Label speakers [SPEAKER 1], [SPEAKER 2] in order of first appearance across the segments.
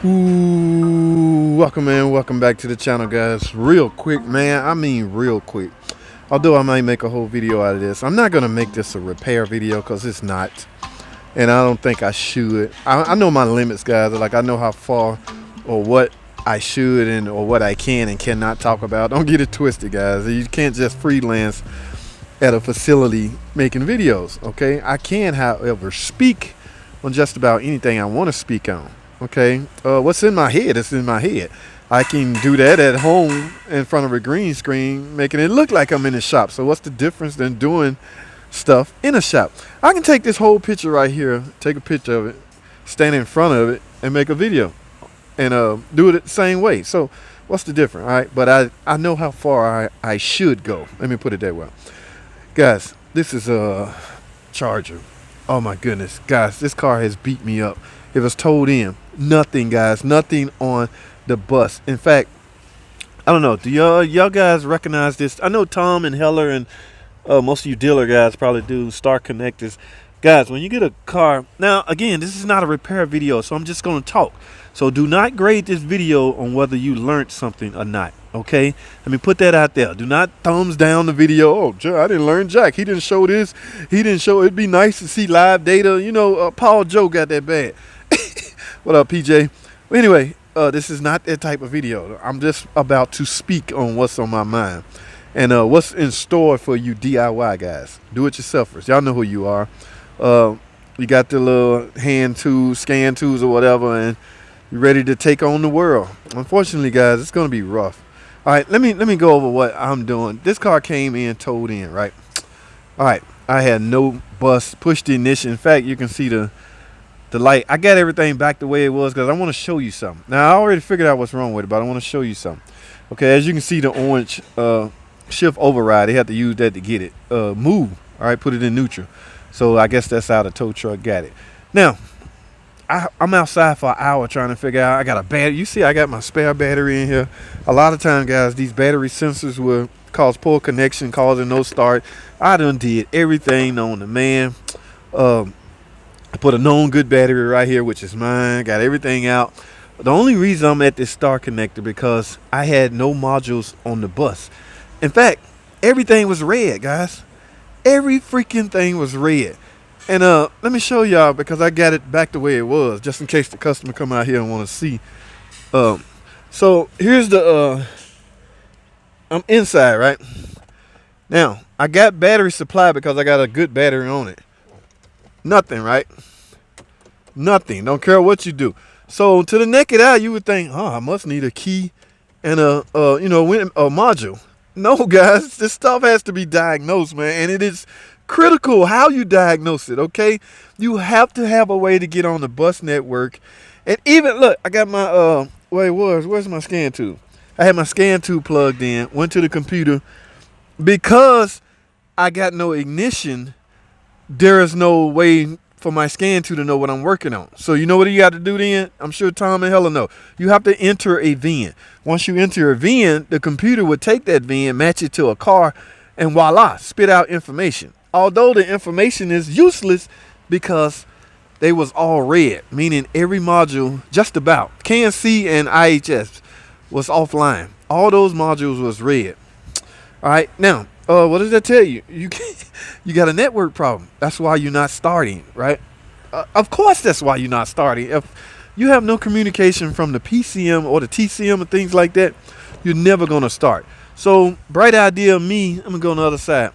[SPEAKER 1] Ooh, welcome man, welcome back to the channel, guys. Real quick, man, I mean real quick. Although I might make a whole video out of this, I'm not gonna make this a repair video because it's not, and I don't think I should. I know my limits, guys. Like, I know how far or what I should and or what I can and cannot talk about. Don't get it twisted, guys. You can't just freelance at a facility making videos. Okay, I can, however, speak on just about anything I want to speak on. Okay, what's in my head is in my head. I can do that at home in front of a green screen, making it look like I'm in a shop. So what's the difference than doing stuff in a shop? I can take this whole picture right here, take a picture of it, stand in front of it, and make a video, and do it the same way. So what's the difference? All right, but I know how far I should go. Let me put it that way. Guys, this is a Charger. Oh my goodness, guys, this car has beat me up. It was towed in. Nothing, guys. Nothing on the bus. In fact, I don't know. Do y'all guys recognize this? I know Tom and Heller and most of you dealer guys probably do. Star connectors. Guys, when you get a car, now again, this is not a repair video, so I'm just going to talk. So do not grade this video on whether you learned something or not. Okay, let me put that out there. Do not thumbs down the video. Oh, I didn't learn jack. He didn't show this. He didn't show. It'd be nice to see live data. You know, Paul Joe got that bad. What up, PJ? Well, anyway, this is not that type of video. I'm just about to speak on what's on my mind and what's in store for you DIY guys, do-it-yourselfers. Y'all know who you are. You got the little hand tools, scan tools, or whatever, and you're ready to take on the world. Unfortunately, guys, it's going to be rough. All right, let me go over what I'm doing. This car came in, towed in, right? All right, I had no bus, pushed the ignition. In fact, you can see the light. I got everything back the way it was because I want to show you something. Now, I already figured out what's wrong with it, but I want to show you something. Okay, as you can see, the orange shift override, they had to use that to get it. Move, all right, put it in neutral. So I guess that's how the tow truck got it. Now, I'm outside for an hour trying to figure out. I got a battery. You see, I got my spare battery in here. A lot of times, guys, these battery sensors will cause poor connection, causing no start. I done did everything known to man. I put a known good battery right here, which is mine. Got everything out. The only reason I'm at this star connector because I had no modules on the bus. In fact, everything was red, guys. Every freaking thing was red. And let me show y'all because I got it back the way it was, just in case the customer come out here and want to see. So here's the I'm inside, right? Now, I got battery supply because I got a good battery on it. Nothing, right? Nothing. Don't care what you do. So to the naked eye, you would think, oh, I must need a key and a module. No, guys, this stuff has to be diagnosed, man, and it is critical how you diagnose it. Okay, you have to have a way to get on the bus network. And even look, I got my where's my scan tool? I had my scan tool plugged in, went to the computer. Because I got no ignition, there is no way for my scan tool to know what I'm working on. So you know what you got to do then? I'm sure Tom and Hella know. You have to enter a VIN. Once you enter a VIN, the computer would take that VIN, match it to a car, and voila, spit out information. Although the information is useless because they was all red, meaning every module, just about, C and IHS was offline. All those modules was red. All right, now, what does that tell you? You got a network problem. That's why you're not starting, right? Of course, that's why you're not starting. If you have no communication from the PCM or the TCM and things like that, you're never going to start. So, bright idea of me, I'm going to go on the other side.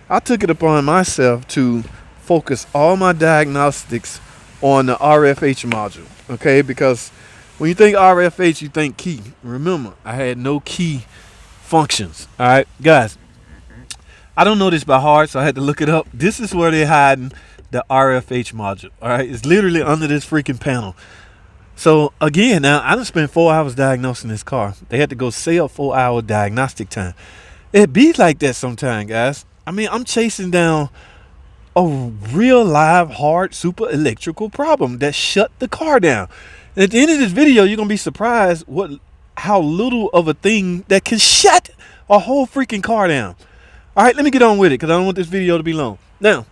[SPEAKER 1] I took it upon myself to focus all my diagnostics on the RFH module, okay? Because when you think RFH, you think key. Remember, I had no key functions. All right, guys, I don't know this by heart, so I had to look it up. This is where they're hiding the RFH module. All right, it's literally under this freaking panel. So again, now I done spent 4 hours diagnosing this car. They had to go sell 4-hour diagnostic time. It be like that sometimes, guys. I mean, I'm chasing down a real live hard super electrical problem that shut the car down. And at the end of this video, you're gonna be surprised how little of a thing that can shut a whole freaking car down. All right, let me get on with it because I don't want this video to be long. Now,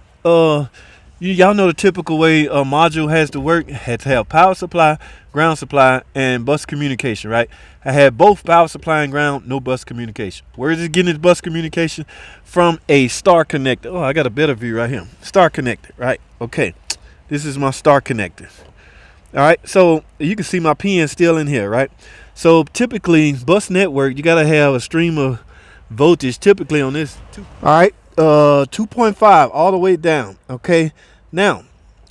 [SPEAKER 1] Y'all know the typical way a module has to work. It had to have power supply, ground supply, and bus communication, right? I had both power supply and ground, no bus communication. Where is it getting its bus communication? From a star connector. Oh, I got a better view right here. Star connector, right? Okay, this is my star connector. All right, so you can see my pin still in here, right? So typically, bus network, you gotta have a stream of voltage typically on this. All right, 2.5 all the way down. Okay, now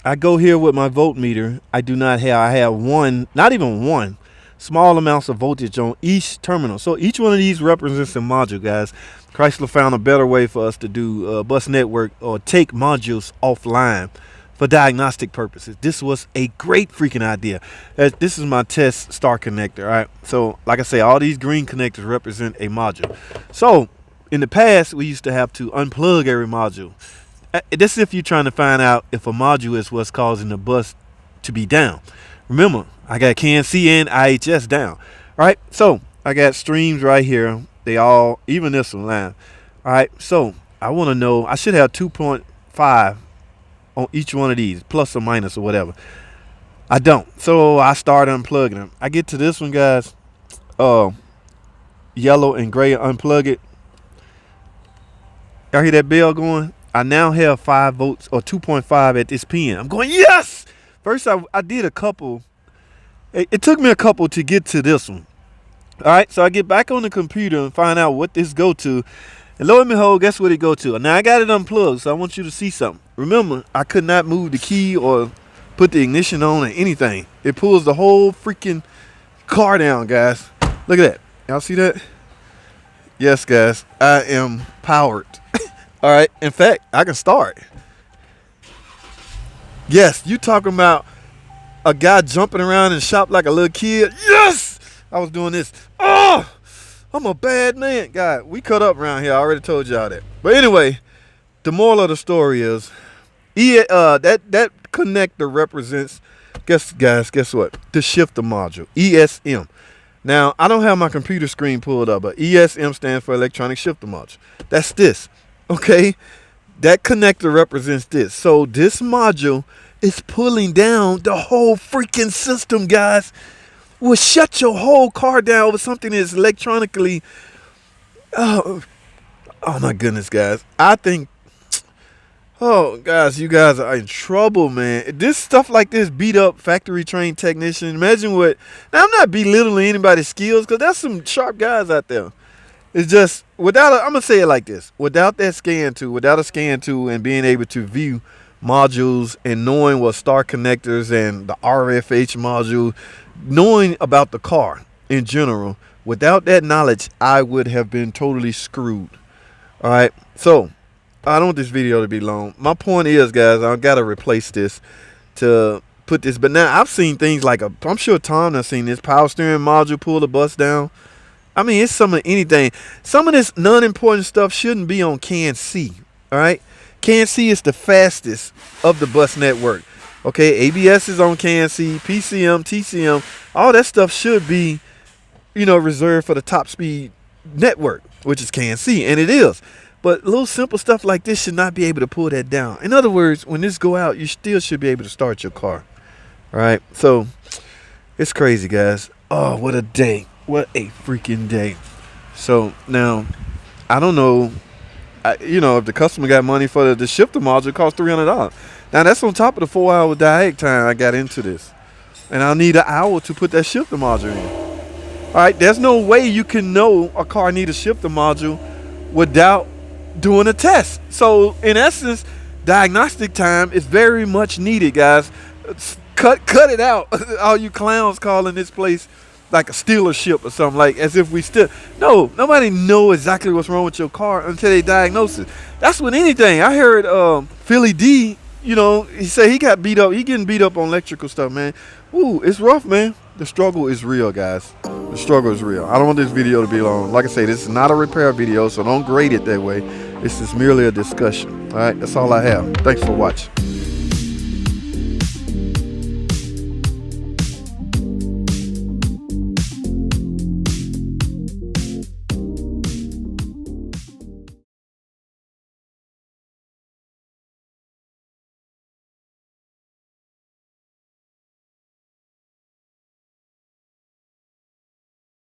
[SPEAKER 1] I go here with my voltmeter. I do not have, I have one, not even one, small amounts of voltage on each terminal. So each one of these represents a module, guys. Chrysler found a better way for us to do bus network or take modules offline for diagnostic purposes. This was a great freaking idea. This is my test star connector. All right, so like I say, all these green connectors represent a module. So in the past, we used to have to unplug every module. This is if you're trying to find out if a module is what's causing the bus to be down. Remember, I got C and IHS down. All right, so I got streams right here. They all, even this one line. All right, so I want to know, I should have 2.5 on each one of these, plus or minus or whatever. I don't, so I start unplugging them. I get to this one, guys, yellow and gray, unplug it. Y'all hear that bell going? I now have 5 volts or 2.5 at this pin. I'm going, yes! First I did a couple. It took me a couple to get to this one. All right, so I get back on the computer and find out what this go to. And lo and behold, guess what it go to? Now I got it unplugged, so I want you to see something. Remember, I could not move the key or put the ignition on or anything. It pulls the whole freaking car down, guys. Look at that. Y'all see that? Yes, guys, I am powered. All right, in fact, I can start. Yes, you talking about a guy jumping around in the shop like a little kid. Yes, I was doing this. Oh, I'm a bad man. God, we cut up around here. I already told y'all that. But anyway, the moral of the story is, that connector represents, guess what? The shifter module, ESM. Now, I don't have my computer screen pulled up, but ESM stands for electronic shifter module. That's this, okay? That connector represents this. So this module is pulling down the whole freaking system, guys. Will shut your whole car down over something that's electronically. Oh my goodness, guys. I think, oh, guys, you guys are in trouble, man. This stuff like this beat up factory trained technician. Imagine what. Now, I'm not belittling anybody's skills, because there's some sharp guys out there. It's just, I'm going to say it like this. Without a scan tool and being able to view modules and knowing what star connectors and the RFH module, knowing about the car in general, without that knowledge, I would have been totally screwed. All right, so I don't want this video to be long. My point is, guys, I've got to replace this to put this. But now I've seen things like I'm sure Tom has seen this power steering module pull the bus down. I mean, it's some of anything. Some of this non-important stuff shouldn't be on CAN C. All right, CAN C is the fastest of the bus network. Okay, ABS is on CAN C, PCM, TCM, all that stuff should be, reserved for the top speed network, which is CAN C, and it is. But little simple stuff like this should not be able to pull that down. In other words, when this go out, you still should be able to start your car. All right, so it's crazy, guys. Oh, what a day. What a freaking day. So now, I don't know, if the customer got money for the shifter module, it costs $300. Now, that's on top of the 4-hour diag time I got into this. And I'll need an hour to put that shifter module in. All right, there's no way you can know a car needs a shifter module without doing a test. So, in essence, diagnostic time is very much needed, guys. Cut it out. All you clowns calling this place like a dealership or something, like as if we still. No, nobody know exactly what's wrong with your car until they diagnose it. That's with anything. I heard Philly D, he said he got beat up. He getting beat up on electrical stuff, man. Ooh, it's rough, man. The struggle is real, guys. The struggle is real. I don't want this video to be long. Like I say, this is not a repair video, so don't grade it that way. This is merely a discussion. All right, that's all I have. Thanks for watching.